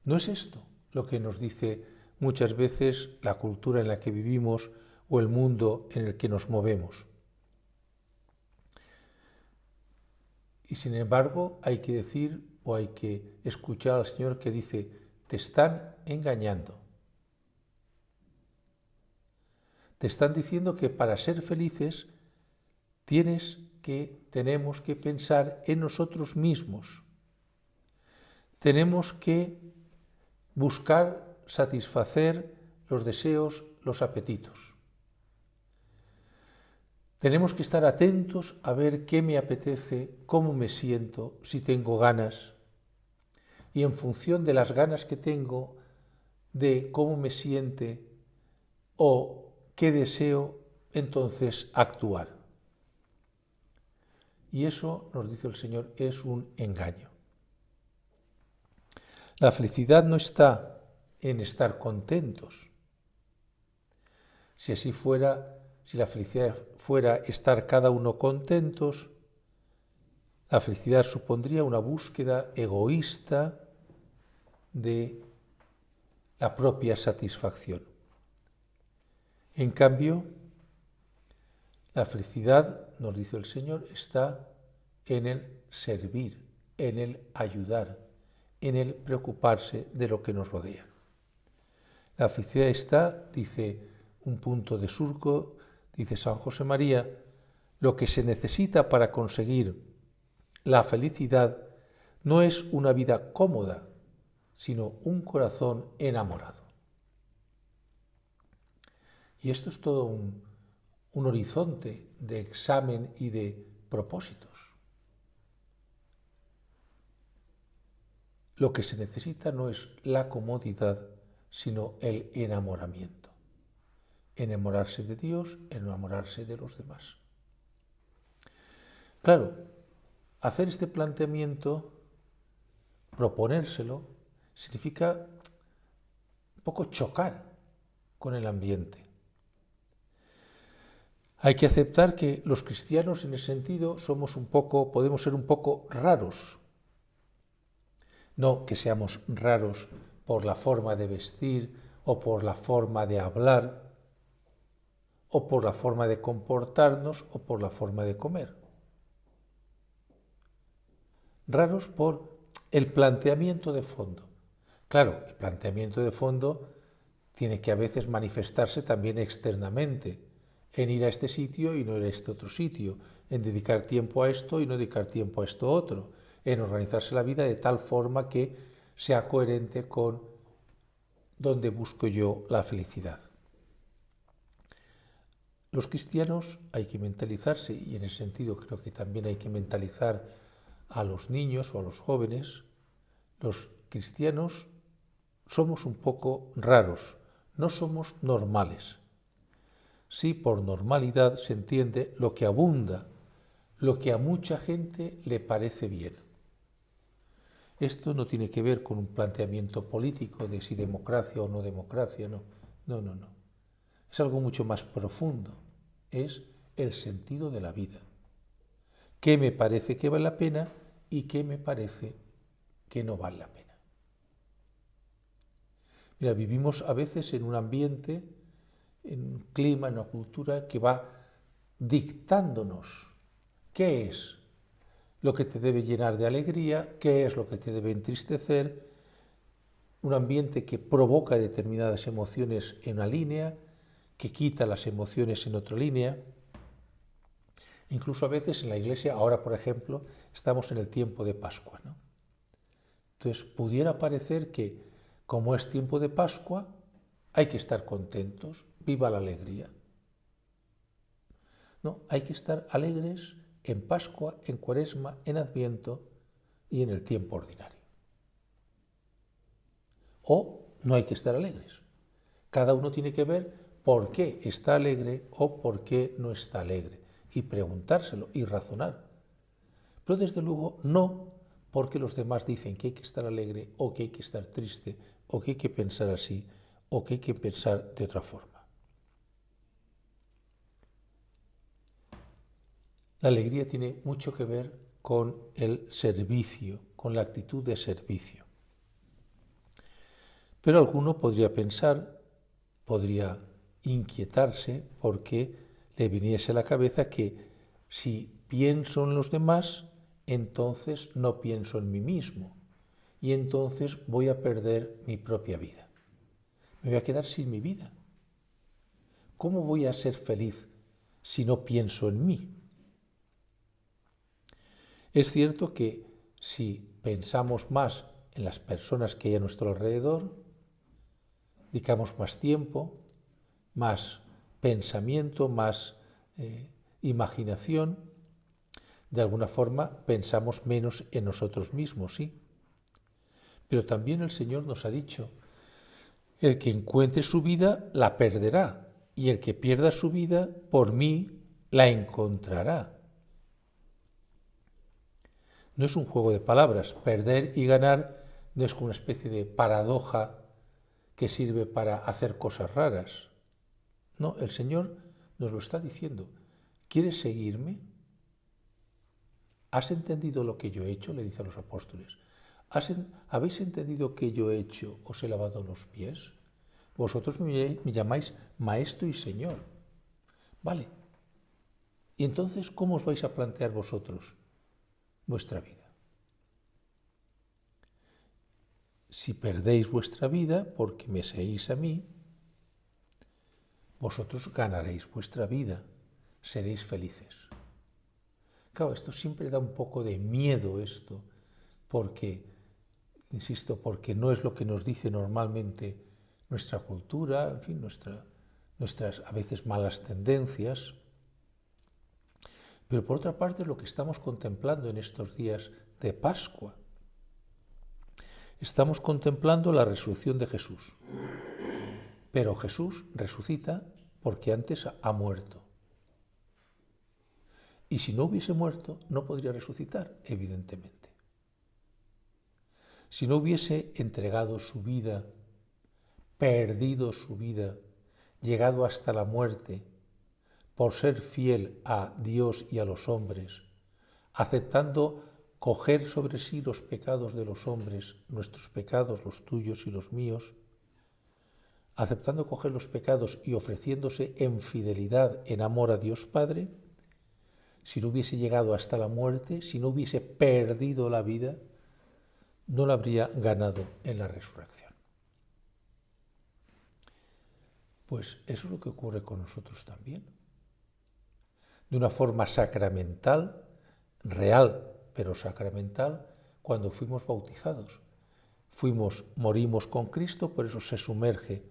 No es esto lo que nos dice muchas veces la cultura en la que vivimos o el mundo en el que nos movemos. Y sin embargo hay que decir o hay que escuchar al Señor que dice: te están engañando. Te están diciendo que para ser felices tenemos que pensar en nosotros mismos. Tenemos que buscar satisfacer los deseos, los apetitos. Tenemos que estar atentos a ver qué me apetece, cómo me siento, si tengo ganas. Y en función de las ganas que tengo, de cómo me siente o qué deseo, entonces actuar. Y eso, nos dice el Señor, es un engaño. La felicidad no está en estar contentos. Si así fuera, si la felicidad fuera estar cada uno contentos, la felicidad supondría una búsqueda egoísta de la propia satisfacción. En cambio, la felicidad, nos dice el Señor, está en el servir, en el ayudar, en el preocuparse de lo que nos rodea. La felicidad está, dice un punto de surco, dice San José María, lo que se necesita para conseguir la felicidad no es una vida cómoda, sino un corazón enamorado. Y esto es todo un horizonte de examen y de propósitos. Lo que se necesita no es la comodidad, sino el enamoramiento. Enamorarse de Dios, enamorarse de los demás. Claro, hacer este planteamiento, proponérselo, significa un poco chocar con el ambiente. Hay que aceptar que los cristianos en ese sentido podemos ser un poco raros. No que seamos raros por la forma de vestir o por la forma de hablar o por la forma de comportarnos o por la forma de comer. Raros por el planteamiento de fondo. Claro, el planteamiento de fondo tiene que a veces manifestarse también externamente, en ir a este sitio y no ir a este otro sitio, en dedicar tiempo a esto y no dedicar tiempo a esto otro, en organizarse la vida de tal forma que sea coherente con donde busco yo la felicidad. Los cristianos hay que mentalizarse, y en ese sentido creo que también hay que mentalizar a los niños o a los jóvenes. Los cristianos somos un poco raros, no somos normales. Sí, por normalidad se entiende lo que abunda, lo que a mucha gente le parece bien. Esto no tiene que ver con un planteamiento político de si democracia o no democracia, no. Es algo mucho más profundo, es el sentido de la vida. ¿Qué me parece que vale la pena y qué me parece que no vale la pena? Mira, vivimos a veces en un ambiente, en un clima, en una cultura que va dictándonos qué es lo que te debe llenar de alegría, qué es lo que te debe entristecer, un ambiente que provoca determinadas emociones en una línea, que quita las emociones en otra línea. Incluso a veces en la Iglesia, ahora por ejemplo, estamos en el tiempo de Pascua, ¿no? Entonces pudiera parecer que como es tiempo de Pascua, hay que estar contentos, viva la alegría. No, hay que estar alegres en Pascua, en Cuaresma, en Adviento y en el tiempo ordinario. O no hay que estar alegres. Cada uno tiene que ver por qué está alegre o por qué no está alegre y preguntárselo y razonar. Pero desde luego no porque los demás dicen que hay que estar alegre o que hay que estar triste o que hay que pensar así o que hay que pensar de otra forma. La alegría tiene mucho que ver con el servicio, con la actitud de servicio. Pero alguno podría pensar, podría inquietarse porque le viniese a la cabeza que si pienso en los demás, entonces no pienso en mí mismo y entonces voy a perder mi propia vida. Me voy a quedar sin mi vida. ¿Cómo voy a ser feliz si no pienso en mí? Es cierto que si pensamos más en las personas que hay a nuestro alrededor, dedicamos más tiempo, más pensamiento, más imaginación, de alguna forma pensamos menos en nosotros mismos, sí. Pero también el Señor nos ha dicho, el que encuentre su vida la perderá, y el que pierda su vida por mí la encontrará. No es un juego de palabras. Perder y ganar no es como una especie de paradoja que sirve para hacer cosas raras. No, el Señor nos lo está diciendo. ¿Quieres seguirme? ¿Has entendido lo que yo he hecho? Le dice a los apóstoles. ¿Habéis entendido que yo he hecho? ¿Os he lavado los pies? Vosotros me llamáis Maestro y Señor. Vale. ¿Y entonces cómo os vais a plantear vosotros vuestra vida? Si perdéis vuestra vida porque me seguís a mí, vosotros ganaréis vuestra vida, seréis felices. Claro, esto siempre da un poco de miedo esto, porque, insisto, porque no es lo que nos dice normalmente nuestra cultura, en fin, nuestras a veces malas tendencias. Pero por otra parte, lo que estamos contemplando en estos días de Pascua, estamos contemplando la resurrección de Jesús. Pero Jesús resucita porque antes ha muerto. Y si no hubiese muerto, no podría resucitar, evidentemente. Si no hubiese entregado su vida, perdido su vida, llegado hasta la muerte, por ser fiel a Dios y a los hombres, aceptando coger sobre sí los pecados de los hombres, nuestros pecados, los tuyos y los míos, aceptando coger los pecados y ofreciéndose en fidelidad, en amor a Dios Padre, si no hubiese llegado hasta la muerte, si no hubiese perdido la vida, no la habría ganado en la resurrección. Pues eso es lo que ocurre con nosotros también. De una forma sacramental, real, pero sacramental, cuando fuimos bautizados. Morimos con Cristo, por eso se sumerge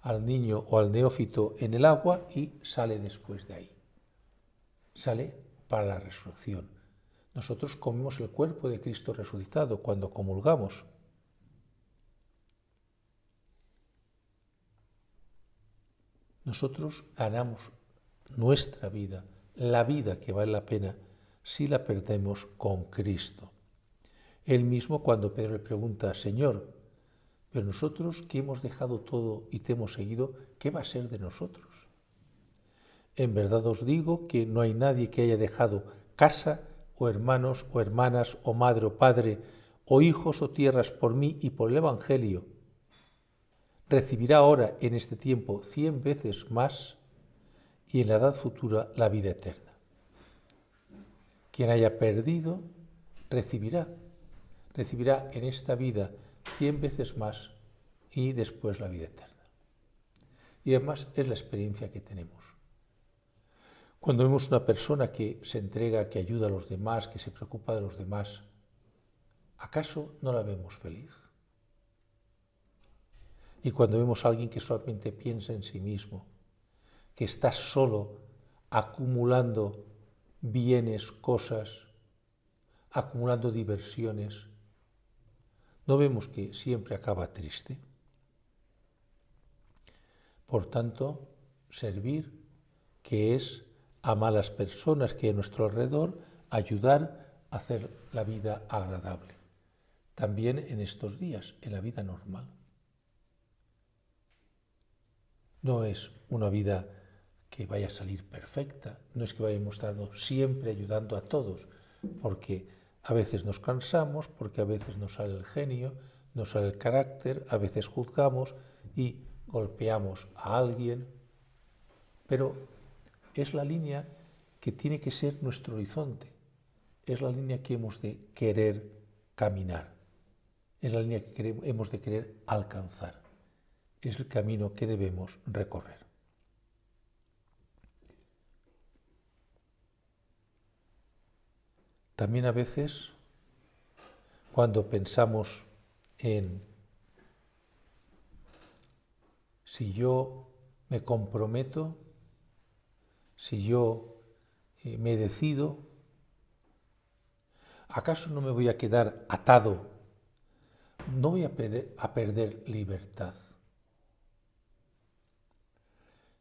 al niño o al neófito en el agua y sale después de ahí. Sale para la resurrección. Nosotros comemos el cuerpo de Cristo resucitado cuando comulgamos. Nosotros ganamos nuestra vida, la vida que vale la pena, si la perdemos con Cristo. Él mismo, cuando Pedro le pregunta, Señor, pero nosotros que hemos dejado todo y te hemos seguido, ¿qué va a ser de nosotros? En verdad os digo que no hay nadie que haya dejado casa o hermanos o hermanas o madre o padre o hijos o tierras por mí y por el Evangelio, recibirá ahora en este tiempo 100 veces más y en la edad futura la vida eterna. Quien haya perdido, recibirá en esta vida 100 veces más y después la vida eterna. Y además es la experiencia que tenemos. Cuando vemos una persona que se entrega, que ayuda a los demás, que se preocupa de los demás, ¿acaso no la vemos feliz? Y cuando vemos a alguien que solamente piensa en sí mismo, que está solo acumulando bienes, cosas, acumulando diversiones, ¿no vemos que siempre acaba triste? Por tanto, servir, que es amar a las personas que hay a nuestro alrededor, ayudar a hacer la vida agradable. También en estos días, en la vida normal. No es una vida que vaya a salir perfecta, no es que vayamos estando siempre ayudando a todos, porque a veces nos cansamos, porque a veces nos sale el genio, nos sale el carácter, a veces juzgamos y golpeamos a alguien, pero es la línea que tiene que ser nuestro horizonte, es la línea que hemos de querer caminar, es la línea que hemos de querer alcanzar, es el camino que debemos recorrer. también a veces cuando pensamos en si yo me comprometo, si yo me decido, ¿acaso no me voy a quedar atado? ¿No voy a perder libertad?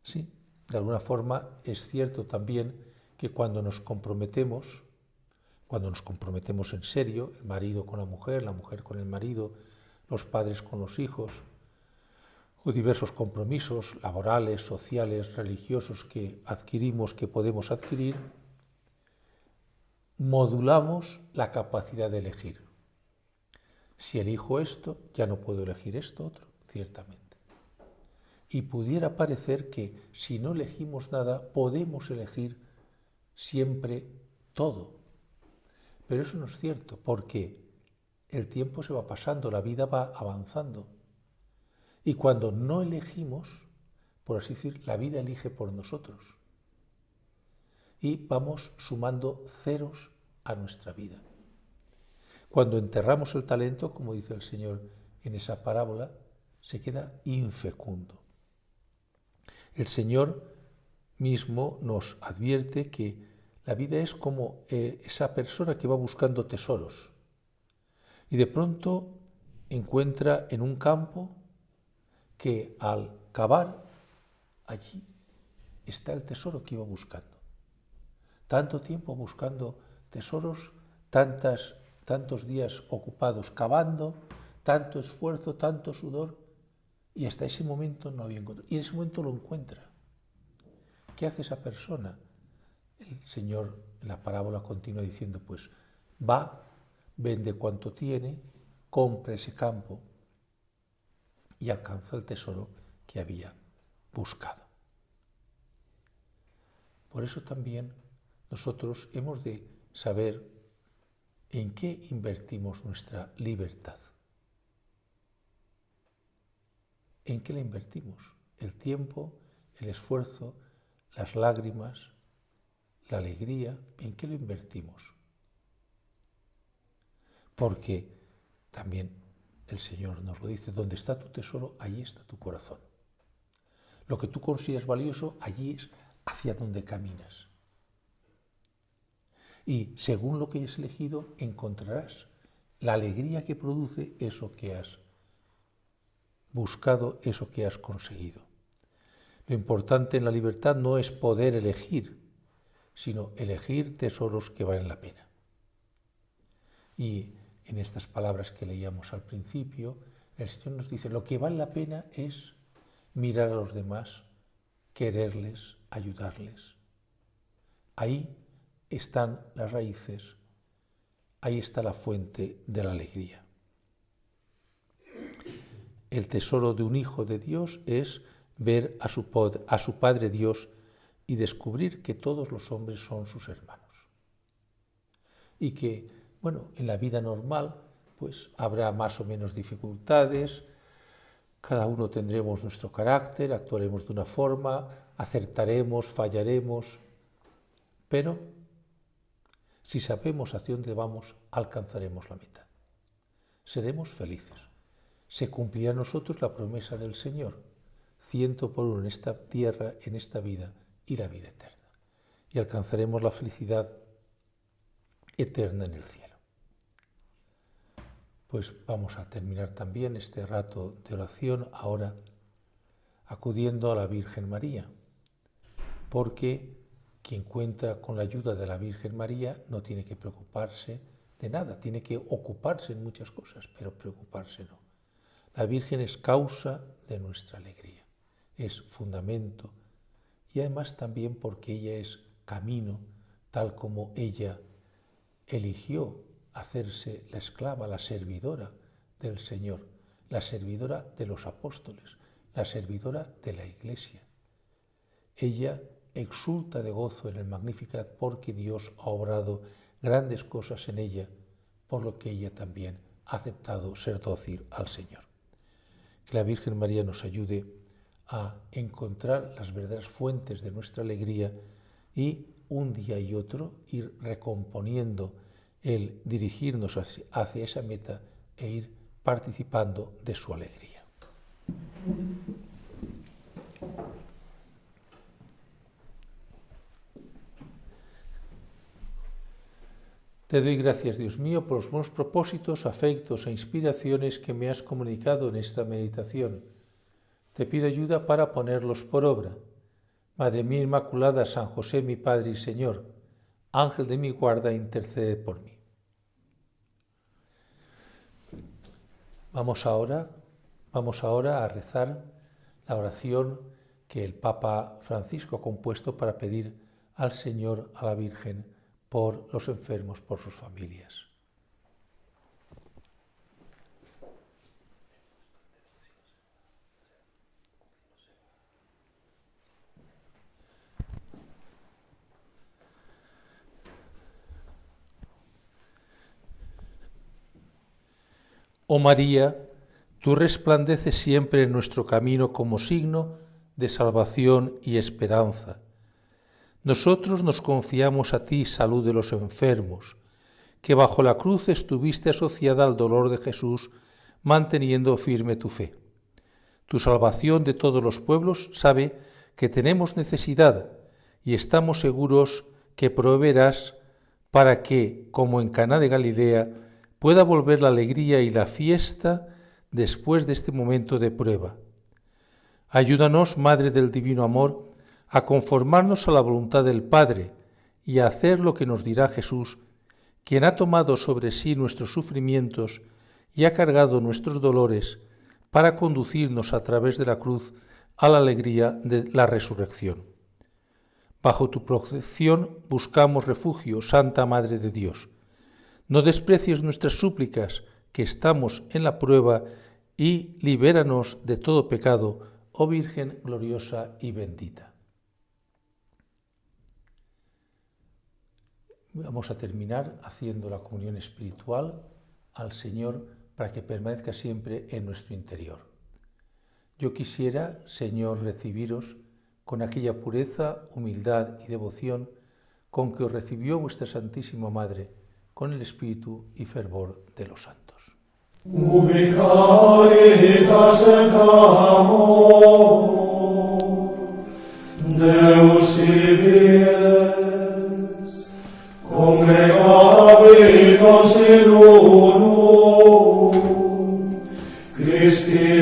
Sí, de alguna forma es cierto también que cuando nos comprometemos en serio, el marido con la mujer con el marido, los padres con los hijos, o diversos compromisos laborales, sociales, religiosos que adquirimos, que podemos adquirir, modulamos la capacidad de elegir. Si elijo esto, ya no puedo elegir esto otro, ciertamente. Y pudiera parecer que si no elegimos nada, podemos elegir siempre todo. Pero eso no es cierto, porque el tiempo se va pasando, la vida va avanzando. Y cuando no elegimos, por así decir, la vida elige por nosotros. Y vamos sumando ceros a nuestra vida. Cuando enterramos el talento, como dice el Señor en esa parábola, se queda infecundo. El Señor mismo nos advierte que la vida es como esa persona que va buscando tesoros y de pronto encuentra en un campo que al cavar allí está el tesoro que iba buscando. Tanto tiempo buscando tesoros, tantos días ocupados cavando, tanto esfuerzo, tanto sudor, y hasta ese momento no había encontrado. Y en ese momento lo encuentra. ¿Qué hace esa persona? El Señor en la parábola continúa diciendo, pues va, vende cuanto tiene, compra ese campo y alcanza el tesoro que había buscado. Por eso también nosotros hemos de saber en qué invertimos nuestra libertad. ¿En qué la invertimos? El tiempo, el esfuerzo, las lágrimas, la alegría, ¿en qué lo invertimos? Porque también el Señor nos lo dice, donde está tu tesoro, allí está tu corazón. Lo que tú consideras valioso, allí es hacia donde caminas. Y según lo que hayas elegido, encontrarás la alegría que produce eso que has buscado, eso que has conseguido. Lo importante en la libertad no es poder elegir, sino elegir tesoros que valen la pena. Y en estas palabras que leíamos al principio, el Señor nos dice, lo que vale la pena es mirar a los demás, quererles, ayudarles. Ahí están las raíces, ahí está la fuente de la alegría. El tesoro de un hijo de Dios es ver a su Padre Dios y descubrir que todos los hombres son sus hermanos. Y que, bueno, en la vida normal, pues habrá más o menos dificultades, cada uno tendremos nuestro carácter, actuaremos de una forma, acertaremos, fallaremos, pero si sabemos hacia dónde vamos, alcanzaremos la meta. Seremos felices. Se cumplirá a nosotros la promesa del Señor, 100 por 1 en esta tierra, en esta vida y la vida eterna. Y alcanzaremos la felicidad eterna en el cielo. Pues vamos a terminar también este rato de oración ahora acudiendo a la Virgen María, porque quien cuenta con la ayuda de la Virgen María no tiene que preocuparse de nada, tiene que ocuparse en muchas cosas, pero preocuparse no. La Virgen es causa de nuestra alegría, es fundamento y además también porque ella es camino, tal como ella eligió hacerse la esclava, la servidora del Señor, la servidora de los apóstoles, la servidora de la Iglesia. Ella exulta de gozo en el Magnificat porque Dios ha obrado grandes cosas en ella, por lo que ella también ha aceptado ser dócil al Señor. Que la Virgen María nos ayude a encontrar las verdaderas fuentes de nuestra alegría y un día y otro ir recomponiendo el dirigirnos hacia esa meta e ir participando de su alegría. Te doy gracias, Dios mío, por los buenos propósitos, afectos e inspiraciones que me has comunicado en esta meditación. Te pido ayuda para ponerlos por obra. Madre mía Inmaculada, San José, mi Padre y Señor, Ángel de mi guarda, intercede por mí. Vamos ahora a rezar la oración que el Papa Francisco ha compuesto para pedir al Señor, a la Virgen, por los enfermos, por sus familias. Oh María, tú resplandeces siempre en nuestro camino como signo de salvación y esperanza. Nosotros nos confiamos a ti, salud de los enfermos, que bajo la cruz estuviste asociada al dolor de Jesús, manteniendo firme tu fe. Tu salvación de todos los pueblos sabe que tenemos necesidad y estamos seguros que proveerás para que, como en Caná de Galilea, pueda volver la alegría y la fiesta después de este momento de prueba. Ayúdanos, Madre del Divino Amor, a conformarnos a la voluntad del Padre y a hacer lo que nos dirá Jesús, quien ha tomado sobre sí nuestros sufrimientos y ha cargado nuestros dolores para conducirnos a través de la cruz a la alegría de la resurrección. Bajo tu protección buscamos refugio, Santa Madre de Dios. No desprecies nuestras súplicas, que estamos en la prueba, y libéranos de todo pecado, oh Virgen gloriosa y bendita. Vamos a terminar haciendo la comunión espiritual al Señor para que permanezca siempre en nuestro interior. Yo quisiera, Señor, recibiros con aquella pureza, humildad y devoción con que os recibió vuestra Santísima Madre, con el espíritu y fervor de los santos. Ubi caritas et amor, Deus ibies, congregabitos in unum, Christi